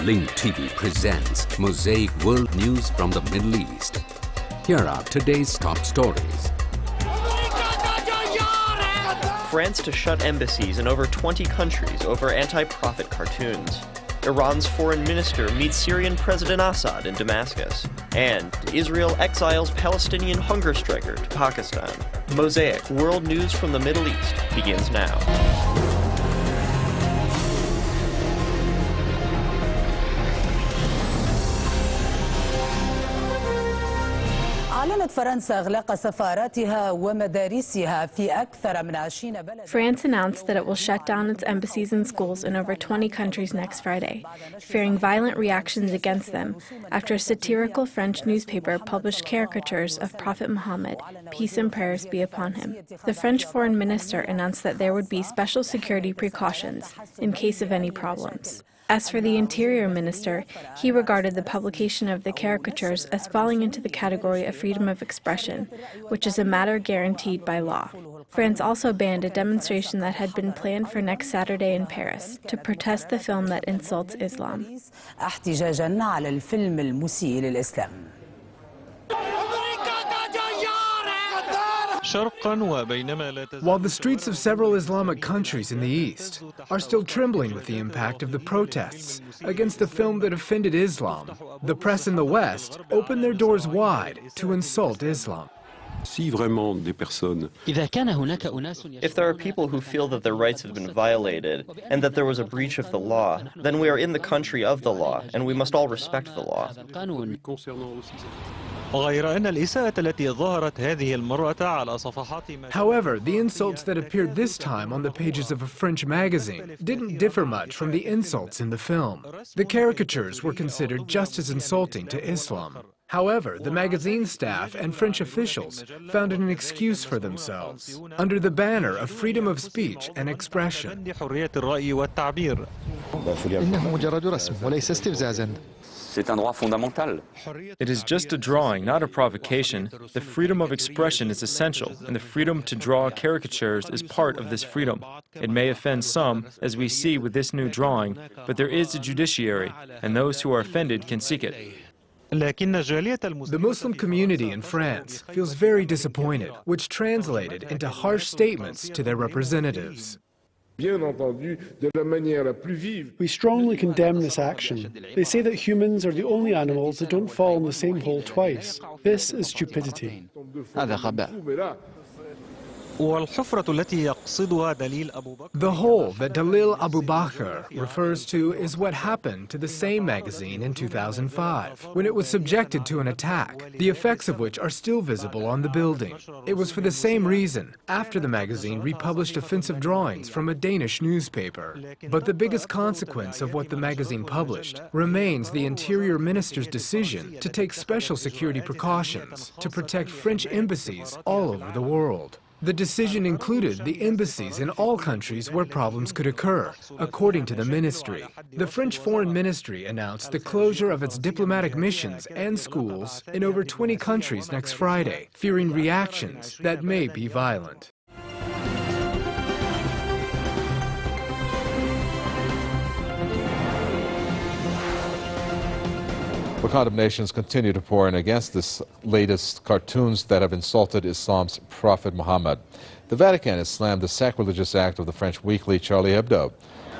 Link TV presents Mosaic World News from the Middle East. Here are today's top stories. France to shut embassies in over 20 countries over anti-prophet cartoons. Iran's foreign minister meets Syrian President Assad in Damascus. And Israel exiles Palestinian hunger striker to Pakistan. Mosaic World News from the Middle East begins now. France announced that it will shut down its embassies and schools in over 20 countries next Friday, fearing violent reactions against them after a satirical French newspaper published caricatures of Prophet Muhammad, peace and prayers be upon him. The French foreign minister announced that there would be special security precautions in case of any problems. As for the Interior Minister, he regarded the publication of the caricatures as falling into the category of freedom of expression, which is a matter guaranteed by law. France also banned a demonstration that had been planned for next Saturday in Paris to protest the film that insults Islam. While the streets of several Islamic countries in the East are still trembling with the impact of the protests against the film that offended Islam, the press in the West opened their doors wide to insult Islam. If there are people who feel that their rights have been violated and that there was a breach of the law, then we are in the country of the law and we must all respect the law. However, the insults that appeared this time on the pages of a French magazine didn't differ much from the insults in the film. The caricatures were considered just as insulting to Islam. However, the magazine staff and French officials found an excuse for themselves under the banner of freedom of speech and expression. It is just a drawing, not a provocation. The freedom of expression is essential, and the freedom to draw caricatures is part of this freedom. It may offend some, as we see with this new drawing, but there is a judiciary, and those who are offended can seek it. The Muslim community in France feels very disappointed, which translated into harsh statements to their representatives. We strongly condemn this action. They say that humans are the only animals that don't fall in the same hole twice. This is stupidity. The hole that Dalil Abu Bakr refers to is what happened to the same magazine in 2005, when it was subjected to an attack, the effects of which are still visible on the building. It was for the same reason, after the magazine republished offensive drawings from a Danish newspaper. But the biggest consequence of what the magazine published remains the Interior Minister's decision to take special security precautions to protect French embassies all over the world. The decision included the embassies in all countries where problems could occur, according to the ministry. The French Foreign Ministry announced the closure of its diplomatic missions and schools in over 20 countries next Friday, fearing reactions that may be violent. The condemnations continue to pour in against this latest cartoons that have insulted Islam's Prophet Muhammad. The Vatican has slammed the sacrilegious act of the French weekly Charlie Hebdo.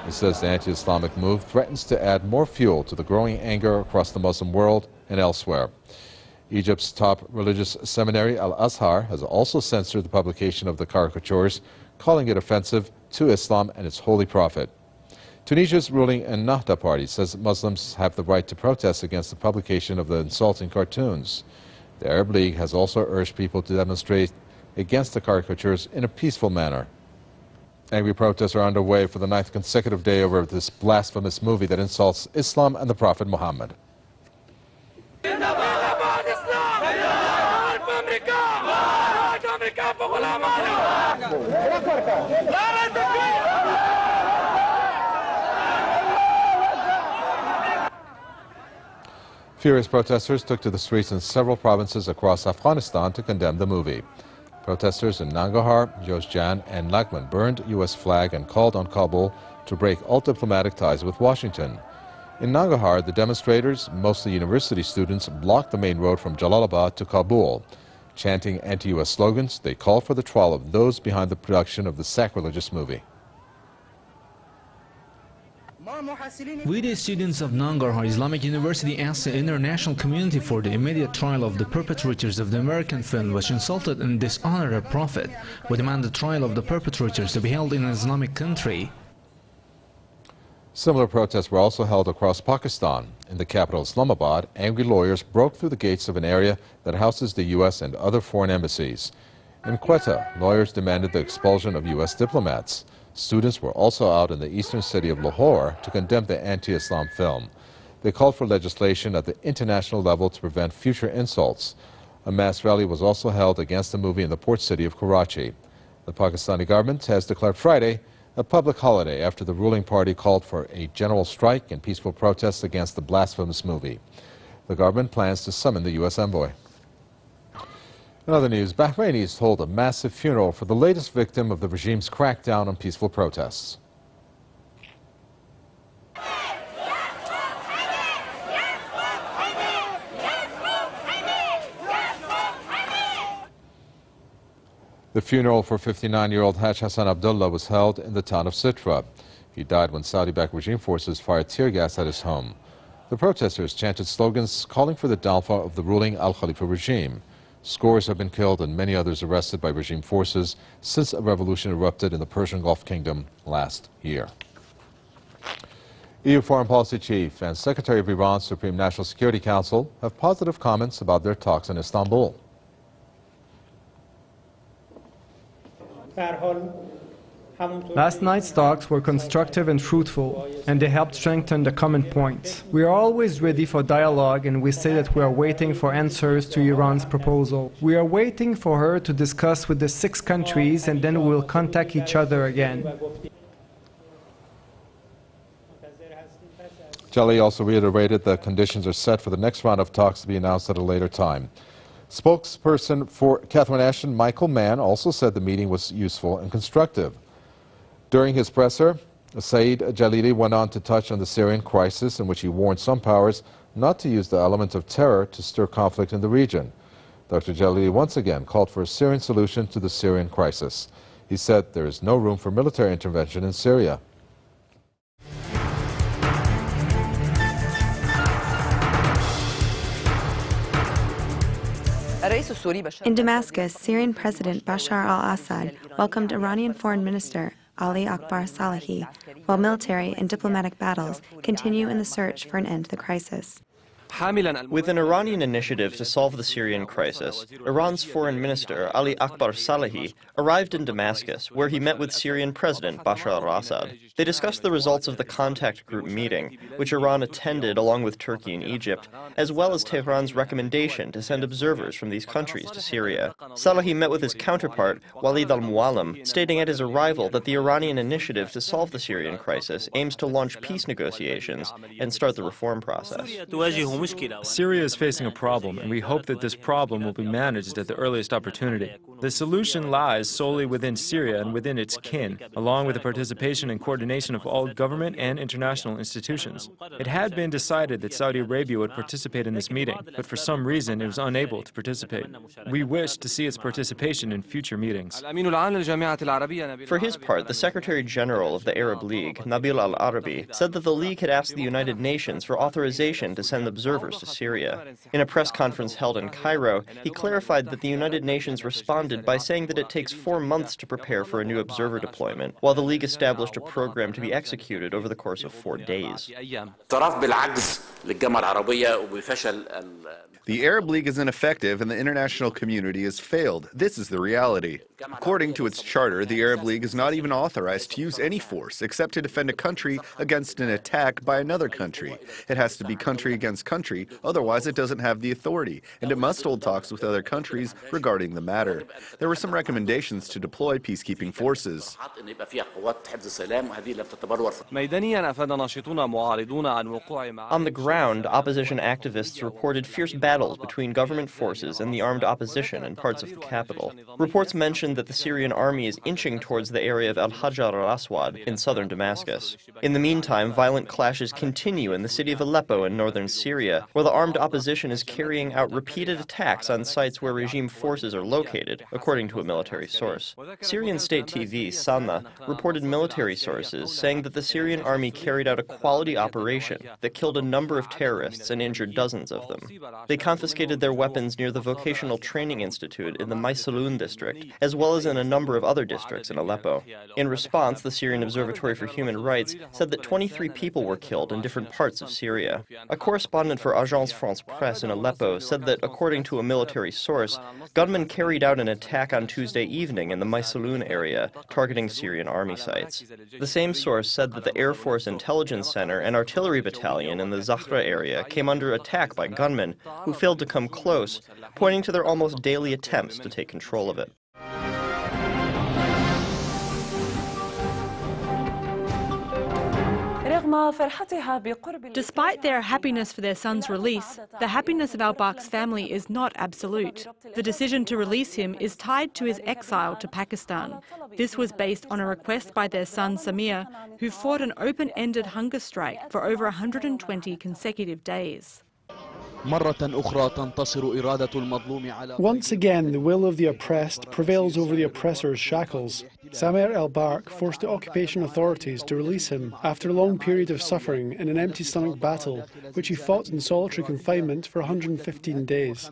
It says the anti-Islamic move threatens to add more fuel to the growing anger across the Muslim world and elsewhere. Egypt's top religious seminary, Al-Azhar, has also censored the publication of the caricatures, calling it offensive to Islam and its holy prophet. Tunisia's ruling Ennahda party says Muslims have the right to protest against the publication of the insulting cartoons. The Arab League has also urged people to demonstrate against the caricatures in a peaceful manner. Angry protests are underway for the 9th consecutive day over this blasphemous movie that insults Islam and the Prophet Muhammad. Furious protesters took to the streets in several provinces across Afghanistan to condemn the movie. Protesters in Nangarhar, Jozjan, and Laghman burned U.S. flag and called on Kabul to break all diplomatic ties with Washington. In Nangarhar, the demonstrators, mostly university students, blocked the main road from Jalalabad to Kabul. Chanting anti-U.S. slogans, they called for the trial of those behind the production of the sacrilegious movie. We, the students of Nangarhar Islamic University, asked the international community for the immediate trial of the perpetrators of the American film which insulted and dishonored our Prophet. We demand the trial of the perpetrators to be held in an Islamic country. Similar protests were also held across Pakistan. In the capital Islamabad, angry lawyers broke through the gates of an area that houses the U.S. and other foreign embassies. In Quetta, lawyers demanded the expulsion of U.S. diplomats. Students were also out in the eastern city of Lahore to condemn the anti-Islam film. They called for legislation at the international level to prevent future insults. A mass rally was also held against the movie in the port city of Karachi. The Pakistani government has declared Friday a public holiday after the ruling party called for a general strike and peaceful protests against the blasphemous movie. The government plans to summon the U.S. envoy. In other news, Bahrainis hold a massive funeral for the latest victim of the regime's crackdown on peaceful protests. The funeral for 59-year-old Haj Hassan Abdullah was held in the town of Sitra. He died when Saudi-backed regime forces fired tear gas at his home. The protesters chanted slogans calling for the downfall of the ruling Al-Khalifa regime. Scores have been killed and many others arrested by regime forces since a revolution erupted in the Persian Gulf Kingdom last year. EU Foreign Policy Chief and Secretary of Iran's Supreme National Security Council have positive comments about their talks in Istanbul. Last night's talks were constructive and fruitful, and they helped strengthen the common points. We are always ready for dialogue, and we say that we are waiting for answers to Iran's proposal. We are waiting for her to discuss with the 6 countries, and then we will contact each other again. Jelly also reiterated that conditions are set for the next round of talks to be announced at a later time. Spokesperson for Catherine Ashton, Michael Mann, also said the meeting was useful and constructive. During his presser, Saeed Jalili went on to touch on the Syrian crisis, in which he warned some powers not to use the element of terror to stir conflict in the region. Dr. Jalili once again called for a Syrian solution to the Syrian crisis. He said there is no room for military intervention in Syria. In Damascus, Syrian President Bashar al-Assad welcomed Iranian Foreign Minister Ali Akbar Salehi, while military and diplomatic battles continue in the search for an end to the crisis. With an Iranian initiative to solve the Syrian crisis, Iran's Foreign Minister Ali Akbar Salehi arrived in Damascus, where he met with Syrian President Bashar al-Assad. They discussed the results of the contact group meeting, which Iran attended along with Turkey and Egypt, as well as Tehran's recommendation to send observers from these countries to Syria. Salehi met with his counterpart, Walid al-Muallim, stating at his arrival that the Iranian initiative to solve the Syrian crisis aims to launch peace negotiations and start the reform process. Syria is facing a problem, and we hope that this problem will be managed at the earliest opportunity. The solution lies solely within Syria and within its kin, along with the participation and coordination of all government and international institutions. It had been decided that Saudi Arabia would participate in this meeting, but for some reason it was unable to participate. We wish to see its participation in future meetings. For his part, the Secretary General of the Arab League, Nabil al-Arabi, said that the League had asked the United Nations for authorization to send observers to Syria. In a press conference held in Cairo, he clarified that the United Nations responded by saying that it takes 4 months to prepare for a new observer deployment, while the League established a program to be executed over the course of 4 days. The Arab League is ineffective and the international community has failed. This is the reality. According to its charter, the Arab League is not even authorized to use any force except to defend a country against an attack by another country. It has to be country against country, otherwise it doesn't have the authority, and it must hold talks with other countries regarding the matter. There were some recommendations to deploy peacekeeping forces. On the ground, opposition activists reported fierce battles battles between government forces and the armed opposition in parts of the capital. Reports mentioned that the Syrian army is inching towards the area of Al-Hajar al-Aswad in southern Damascus. In the meantime, violent clashes continue in the city of Aleppo in northern Syria, where the armed opposition is carrying out repeated attacks on sites where regime forces are located, according to a military source. Syrian state TV, Sana, reported military sources saying that the Syrian army carried out a quality operation that killed a number of terrorists and injured dozens of them. They confiscated their weapons near the Vocational Training Institute in the Maysalun district, as well as in a number of other districts in Aleppo. In response, the Syrian Observatory for Human Rights said that 23 people were killed in different parts of Syria. A correspondent for Agence France-Presse in Aleppo said that, according to a military source, gunmen carried out an attack on Tuesday evening in the Maysalun area, targeting Syrian army sites. The same source said that the Air Force Intelligence Center and Artillery Battalion in the Zakhra area came under attack by gunmen who failed to come close, pointing to their almost daily attempts to take control of it. Despite their happiness for their son's release, the happiness of Al-Bark's family is not absolute. The decision to release him is tied to his exile to Pakistan. This was based on a request by their son Samir, who fought an open-ended hunger strike for over 120 consecutive days. Once again, the will of the oppressed prevails over the oppressor's shackles. Samer al-Bark forced the occupation authorities to release him after a long period of suffering in an empty-stomach battle, which he fought in solitary confinement for 115 days.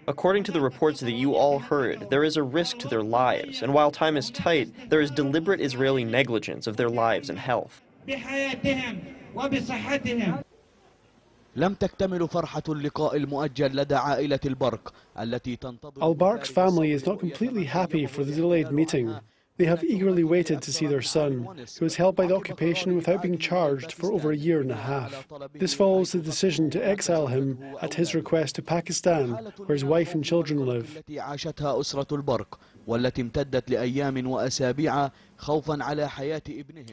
According to the reports that you all heard, there is a risk to their lives, and while time is tight, there is deliberate Israeli negligence of their lives and health. Al-Bark's family is not completely happy for the delayed meeting. They have eagerly waited to see their son, who was held by the occupation without being charged for over a year and a half. This follows the decision to exile him at his request to Pakistan, where his wife and children live.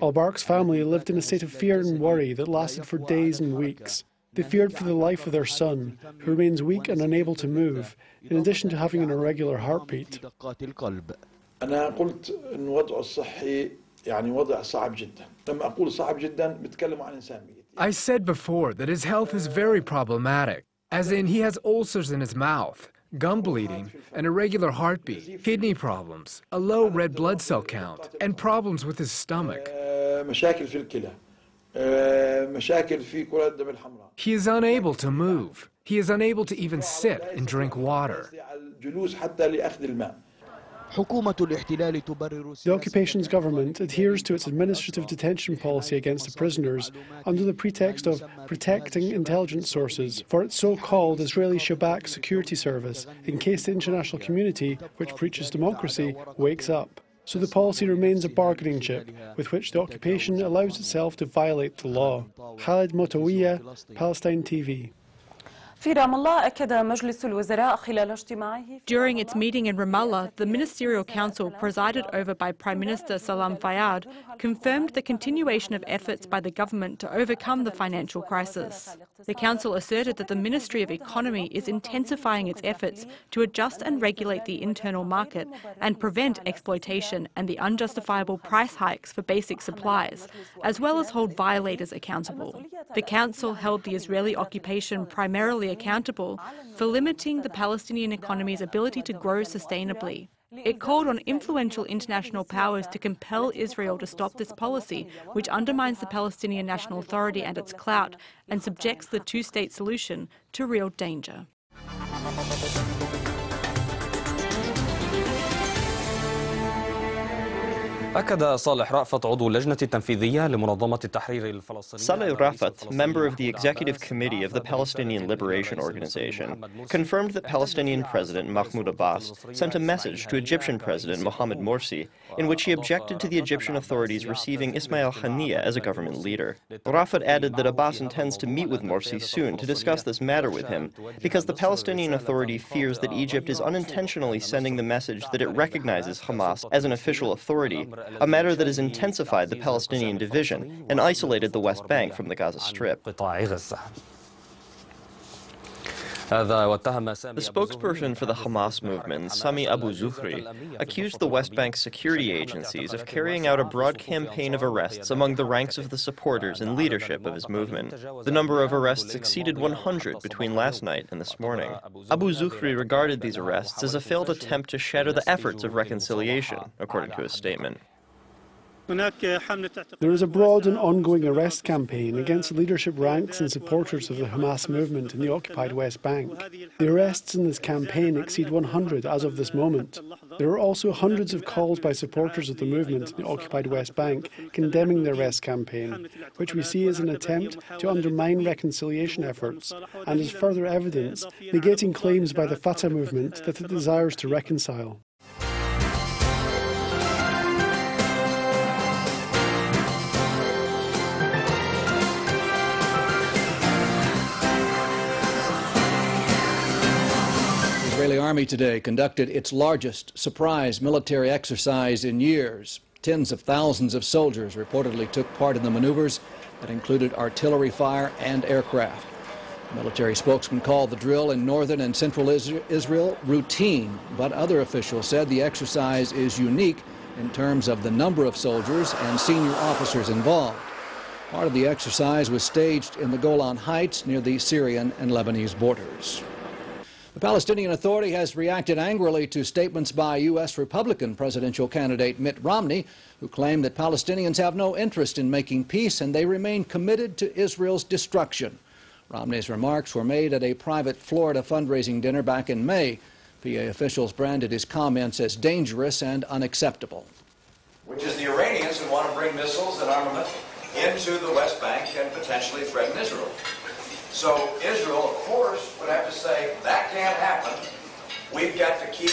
Al-Bark's family lived in a state of fear and worry that lasted for days and weeks. They feared for the life of their son, who remains weak and unable to move, in addition to having an irregular heartbeat. I said before that his health is very problematic, as in he has ulcers in his mouth, gum bleeding, an irregular heartbeat, kidney problems, a low red blood cell count, and problems with his stomach. He is unable to move. He is unable to even sit and drink water. The occupation's government adheres to its administrative detention policy against the prisoners under the pretext of protecting intelligence sources for its so-called Israeli Shabak security service in case the international community, which preaches democracy, wakes up. So the policy remains a bargaining chip with which the occupation allows itself to violate the law. Khalid Motawiya, Palestine TV. During its meeting in Ramallah, the Ministerial Council, presided over by Prime Minister Salam Fayyad, confirmed the continuation of efforts by the government to overcome the financial crisis. The Council asserted that the Ministry of Economy is intensifying its efforts to adjust and regulate the internal market and prevent exploitation and the unjustifiable price hikes for basic supplies, as well as hold violators accountable. The Council held the Israeli occupation primarily accountable for limiting the Palestinian economy's ability to grow sustainably. It called on influential international powers to compel Israel to stop this policy, which undermines the Palestinian National Authority and its clout, and subjects the two-state solution to real danger. أكد صالح رأفت عضو اللجنة التنفيذية لمنظمة التحرير الفلسطينية Saleh Rafat, member of the Executive Committee of the Palestinian Liberation Organization, confirmed that Palestinian President Mahmoud Abbas sent a message to Egyptian President Mohamed Morsi in which he objected to the Egyptian authorities receiving Ismail Haniyeh as a government leader. Rafat added that Abbas intends to meet with Morsi soon to discuss this matter with him because the Palestinian Authority fears that Egypt is unintentionally sending the message that it recognizes Hamas as an official authority a matter that has intensified the Palestinian division and isolated the West Bank from the Gaza Strip. The spokesperson for the Hamas movement, Sami Abu Zuhri, accused the West Bank security agencies of carrying out a broad campaign of arrests among the ranks of the supporters and leadership of his movement. The number of arrests exceeded 100 between last night and this morning. Abu Zuhri regarded these arrests as a failed attempt to shatter the efforts of reconciliation, according to his statement. There is a broad and ongoing arrest campaign against the leadership ranks and supporters of the Hamas movement in the occupied West Bank. The arrests in this campaign exceed 100 as of this moment. There are also hundreds of calls by supporters of the movement in the occupied West Bank condemning the arrest campaign, which we see as an attempt to undermine reconciliation efforts and as further evidence negating claims by the Fatah movement that it desires to reconcile. The Israeli army today conducted its largest surprise military exercise in years. Tens of thousands of soldiers reportedly took part in the maneuvers that included artillery fire and aircraft. A military spokesman called the drill in northern and central Israel routine, but other officials said the exercise is unique in terms of the number of soldiers and senior officers involved. Part of the exercise was staged in the Golan Heights near the Syrian and Lebanese borders. The Palestinian Authority has reacted angrily to statements by U.S. Republican presidential candidate Mitt Romney, who claimed that Palestinians have no interest in making peace and they remain committed to Israel's destruction. Romney's remarks were made at a private Florida fundraising dinner back in May. PA officials branded his comments as dangerous and unacceptable. Which is the Iranians who want to bring missiles and armament into the West Bank and potentially threaten Israel. So Israel, of course, would have to say, that can't happen. We've got to keep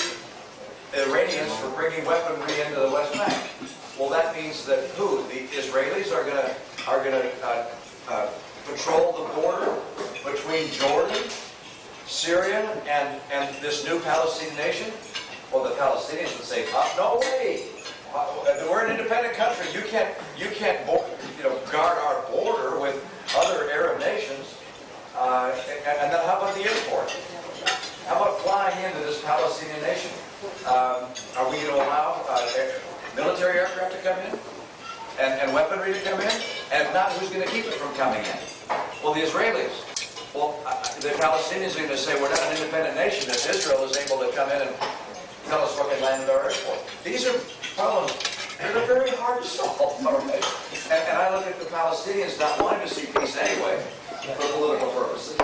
the Iranians from bringing weaponry into the West Bank. Well, that means that who? The Israelis are going to patrol the border between Jordan, Syria, and this new Palestinian nation? Well, the Palestinians would say, no way. We're an independent country. You can't guard our border with other Arab nations. And then how about the airport? How about flying into this Palestinian nation? Are we going to allow military aircraft to come in? And weaponry to come in? And if not, who's going to keep it from coming in? Well, the Israelis. Well, the Palestinians are going to say we're not an independent nation if Israel is able to come in and tell us what can land at our airport. These are problems that are very hard to solve. All right? And I look at the Palestinians not wanting to see peace anyway, for political purposes,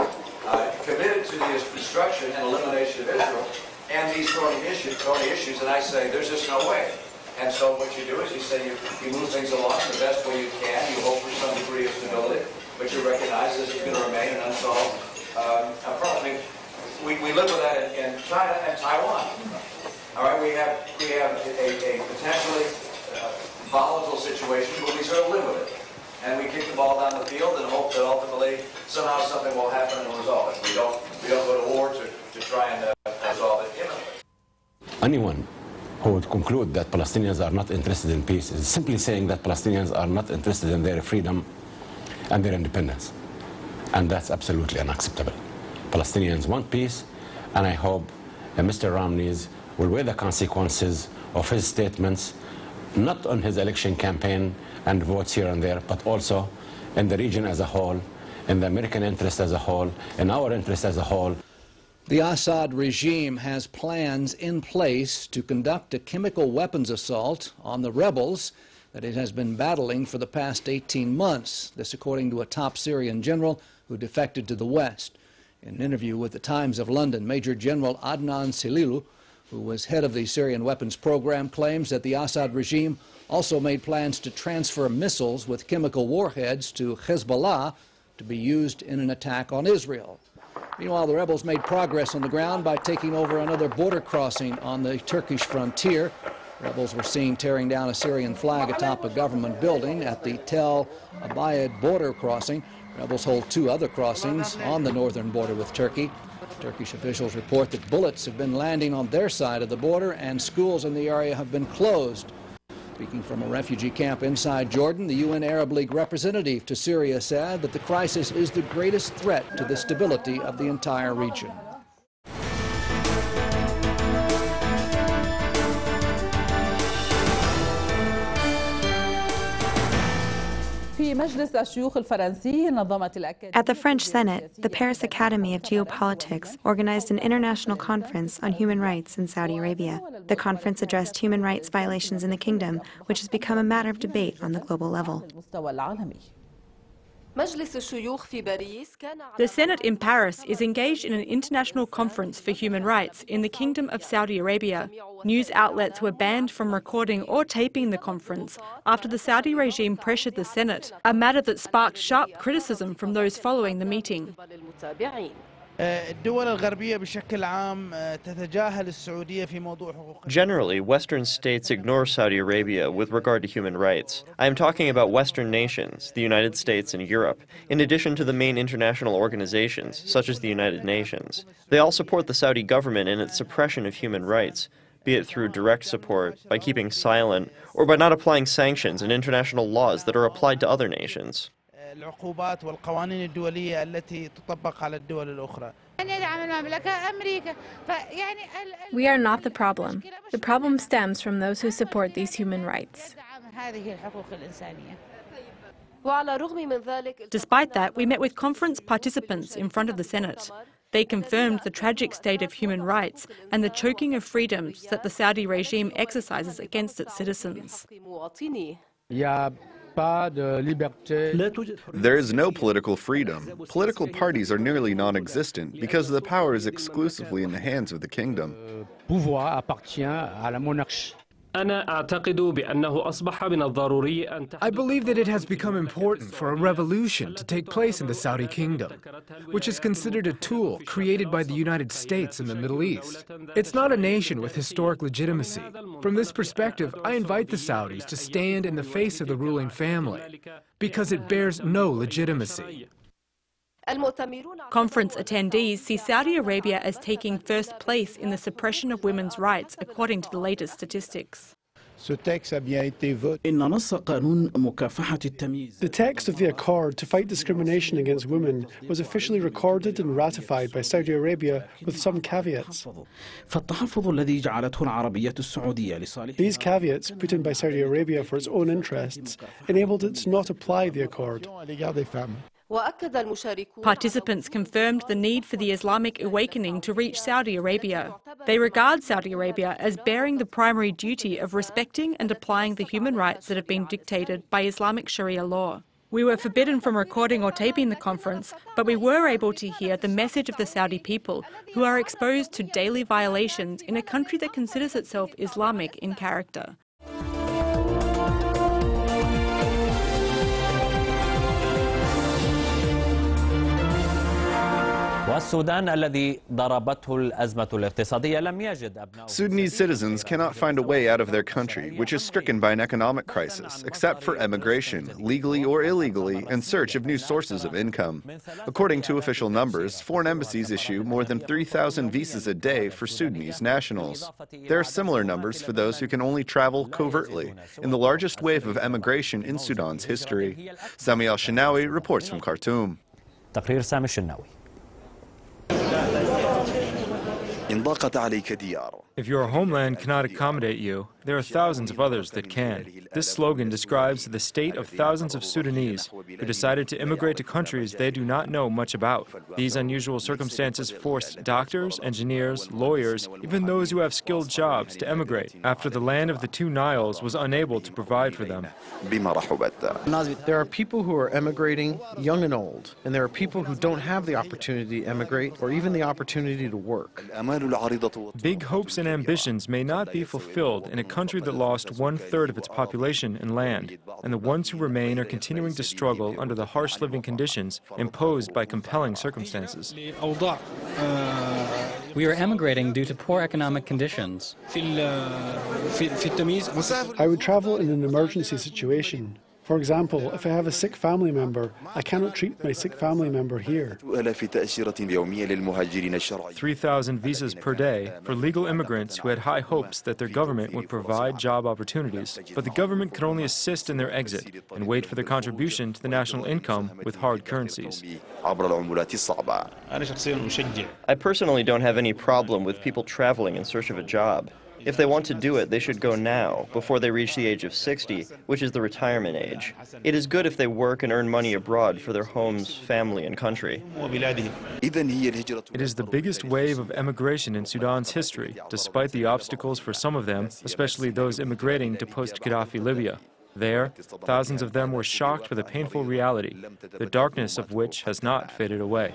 committed to the destruction and elimination of Israel, and these thorny issues, and I say, there's just no way. And so what you do is you say you move things along the best way you can, you hope for some degree of stability, but you recognize this is going to remain an unsolved problem. We live with that in China and Taiwan. All right, we have a potentially volatile situation, but we sort of live with it. And we kick the ball down the field and hope that ultimately somehow something will happen and resolve it. We don't go to war to try and resolve it imminently. Anyone who would conclude that Palestinians are not interested in peace is simply saying that Palestinians are not interested in their freedom and their independence. And that's absolutely unacceptable. Palestinians want peace, and I hope that Mr. Romney's will weigh the consequences of his statements, not on his election campaign and votes here and there, but also in the region as a whole, in the American interest as a whole, in our interest as a whole. The Assad regime has plans in place to conduct a chemical weapons assault on the rebels that it has been battling for the past 18 months. This according to a top Syrian general who defected to the West. In an interview with the Times of London, Major General Adnan Selilu, who was head of the Syrian weapons program, claims that the Assad regime also made plans to transfer missiles with chemical warheads to Hezbollah to be used in an attack on Israel. Meanwhile, the rebels made progress on the ground by taking over another border crossing on the Turkish frontier. Rebels were seen tearing down a Syrian flag atop a government building at the Tel Abyad border crossing. Rebels hold two other crossings on the northern border with Turkey. Turkish officials report that bullets have been landing on their side of the border and schools in the area have been closed. Speaking from a refugee camp inside Jordan, the UN Arab League representative to Syria said that the crisis is the greatest threat to the stability of the entire region. At the French Senate, the Paris Academy of Geopolitics organized an international conference on human rights in Saudi Arabia. The conference addressed human rights violations in the kingdom, which has become a matter of debate on the global level. The Senate in Paris is engaged in an international conference for human rights in the Kingdom of Saudi Arabia. News outlets were banned from recording or taping the conference after the Saudi regime pressured the Senate, a matter that sparked sharp criticism from those following the meeting. Generally, Western states ignore Saudi Arabia with regard to human rights. I am talking about Western nations, the United States and Europe, in addition to the main international organizations, such as the United Nations. They all support the Saudi government in its suppression of human rights, be it through direct support, by keeping silent, or by not applying sanctions and international laws that are applied to other nations. We are not the problem. The problem stems from those who support these human rights. Despite that, we met with conference participants in front of the Senate. They confirmed the tragic state of human rights and the choking of freedoms that the Saudi regime exercises against its citizens. There is no political freedom. Political parties are nearly non-existent because the power is exclusively in the hands of the kingdom. I believe that it has become important for a revolution to take place in the Saudi kingdom, which is considered a tool created by the United States in the Middle East. It's not a nation with historic legitimacy. From this perspective, I invite the Saudis to stand in the face of the ruling family, because it bears no legitimacy. Conference attendees see Saudi Arabia as taking first place in the suppression of women's rights, according to the latest statistics. The text of the accord to fight discrimination against women was officially recorded and ratified by Saudi Arabia with some caveats. These caveats, put in by Saudi Arabia for its own interests, enabled it to not apply the accord. Participants confirmed the need for the Islamic awakening to reach Saudi Arabia. They regard Saudi Arabia as bearing the primary duty of respecting and applying the human rights that have been dictated by Islamic Sharia law. We were forbidden from recording or taping the conference, but we were able to hear the message of the Saudi people, who are exposed to daily violations in a country that considers itself Islamic in character. Sudanese citizens cannot find a way out of their country, which is stricken by an economic crisis, except for emigration, legally or illegally, in search of new sources of income. According to official numbers, foreign embassies issue more than 3,000 visas a day for Sudanese nationals. There are similar numbers for those who can only travel covertly, in the largest wave of emigration in Sudan's history. Sami Al-Shinawi reports from Khartoum. If your homeland cannot accommodate you, there are thousands of others that can. This slogan describes the state of thousands of Sudanese who decided to immigrate to countries they do not know much about. These unusual circumstances forced doctors, engineers, lawyers, even those who have skilled jobs to emigrate after the land of the two Niles was unable to provide for them. There are people who are emigrating, young and old, and there are people who don't have the opportunity to emigrate or even the opportunity to work. Big hopes and ambitions may not be fulfilled in a country that lost 1/3 of its population and land, and the ones who remain are continuing to struggle under the harsh living conditions imposed by compelling circumstances. We are emigrating due to poor economic conditions. I would travel in an emergency situation. For example, if I have a sick family member, I cannot treat my sick family member here. 3,000 visas per day for legal immigrants who had high hopes that their government would provide job opportunities, but the government could only assist in their exit and wait for their contribution to the national income with hard currencies. I personally don't have any problem with people traveling in search of a job. If they want to do it, they should go now, before they reach the age of 60, which is the retirement age. It is good if they work and earn money abroad for their homes, family, and country. It is the biggest wave of emigration in Sudan's history, despite the obstacles for some of them, especially those immigrating to post-Gaddafi Libya. There, thousands of them were shocked with a painful reality, the darkness of which has not faded away.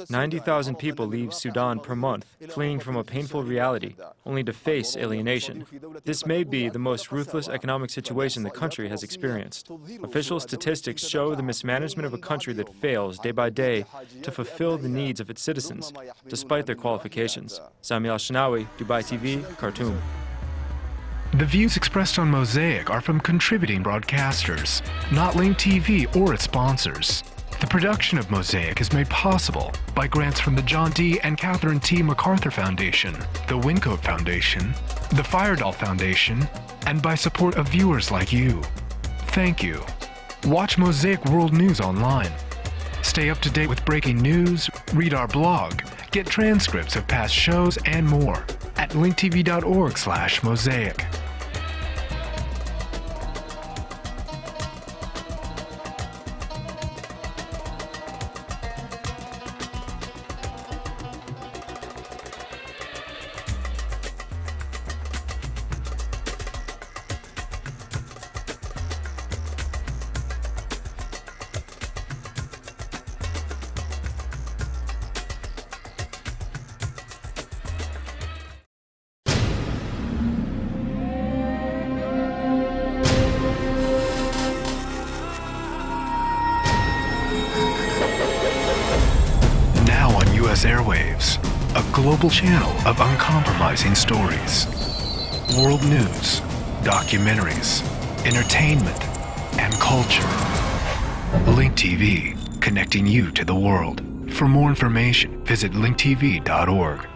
90,000 people leave Sudan per month, fleeing from a painful reality, only to face alienation. This may be the most ruthless economic situation the country has experienced. Official statistics show the mismanagement of a country that fails day by day to fulfill the needs of its citizens, despite their qualifications. Sami Al-Shanawi, Dubai TV, Khartoum. The views expressed on Mosaic are from contributing broadcasters, not Link TV or its sponsors. The production of Mosaic is made possible by grants from the John D. and Catherine T. MacArthur Foundation, the Wincoat Foundation, the Firedoll Foundation, and by support of viewers like you. Thank you. Watch Mosaic World News online. Stay up to date with breaking news, read our blog, get transcripts of past shows, and more at linktv.org/mosaic. Airwaves, a global channel of uncompromising stories, world news, documentaries, entertainment, and culture. Link TV, connecting you to the world. For more information, visit linktv.org.